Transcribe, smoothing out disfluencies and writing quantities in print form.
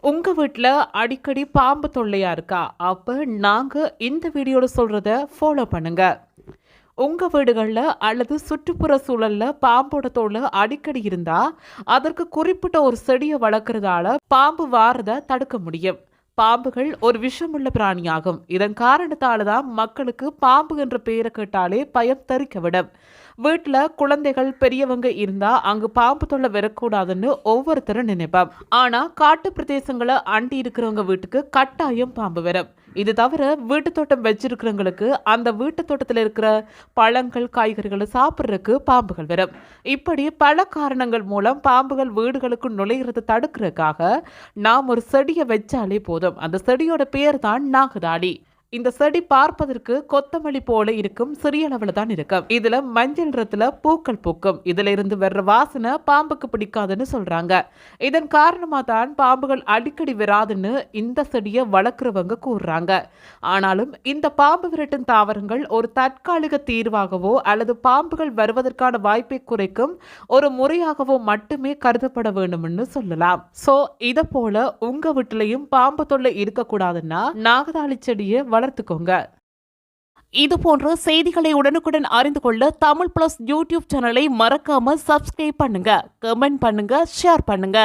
உங்க வீட்ல அடிக்கடி பாம்பு தொல்லையா இருக்கா? அப்ப நாங்க இந்த வீடியோல சொல்றத ஃபாலோ பண்ணுங்க. உங்க வீடுகள்ல அல்லது சுற்றுப்புற சூழல்ல பாம்போட தொல்லை அடிக்கடி இருந்தா, அதற்கு குறிப்பிட்ட ஒரு செடியை வளர்க்கறதால பாம்பு வாரத தடுக்க முடியும். பாம்புகள் ஒரு விஷமுள்ள பிராணியாகும். இதன் காரணத்தால தான் மக்களுக்கு பாம்பு என்ற பெயரை கேட்டாலே பயம் தெறிக்க விடும். வீட்டுல குழந்தைகள் பெரியவங்க இருந்தா அங்கு பாம்பு தொல்லை வரக்கூடாதுன்னு ஒவ்வொருத்தரும் நினைப்பான். ஆனா காட்டு பிரதேசங்களை அண்டி இருக்கிறவங்க வீட்டுக்கு கட்டாயம் பாம்பு வரும். இது தவிர வீட்டு தோட்டம் வச்சிருக்கிறவங்களுக்கு அந்த வீட்டு தோட்டத்தில் இருக்கிற பழங்கள் காய்கறிகளை சாப்பிட்றதுக்கு பாம்புகள் வரும். இப்படி பல காரணங்கள் மூலம் பாம்புகள் வீடுகளுக்கு நுழையிறது தடுக்கிறதுக்காக நாம் ஒரு செடியை வச்சாலே போதும். அந்த செடியோட பேர் தான் நாகதாளி. இந்த செடி பார்ப்பதற்கு கொத்தமல்லி போல இருக்கும், சிறிய அளவுல தான் இருக்கும். இதுல மஞ்சள் நிறத்துல பூக்கள் பூக்கும். இதுல இருந்து வர்ற வாசனை பாம்புக்கு பிடிக்காதுன்னு சொல்றாங்க. இதன் காரணமா தான் பாம்புகள் அடிக்கடி வராதுன்னு இந்த செடியை வளர்க்குறவங்க கூறுறாங்க. ஆனாலும் இந்த பாம்பு விரட்டும் தாவரங்கள் ஒரு தற்காலிக தீர்வாகவோ அல்லது பாம்புகள் வருவதற்கான வாய்ப்பை குறைக்கும் ஒரு முறையாகவோ மட்டுமே கருதப்பட வேண்டும்னு சொல்லலாம். சோ இத போல உங்க வீட்டிலையும் பாம்பு தொல்லை இருக்கக்கூடாதுன்னா நாகதாளி செடியை வளர்த்துக்கோங்க. இது போன்ற செய்திகளை உடனுக்குடன் அறிந்து கொள்ள தமிழ் பிளஸ் யூடியூப் சேனலை மறக்காம சப்ஸ்கிரைப் பண்ணுங்க, கமெண்ட் பண்ணுங்க, ஷேர் பண்ணுங்க.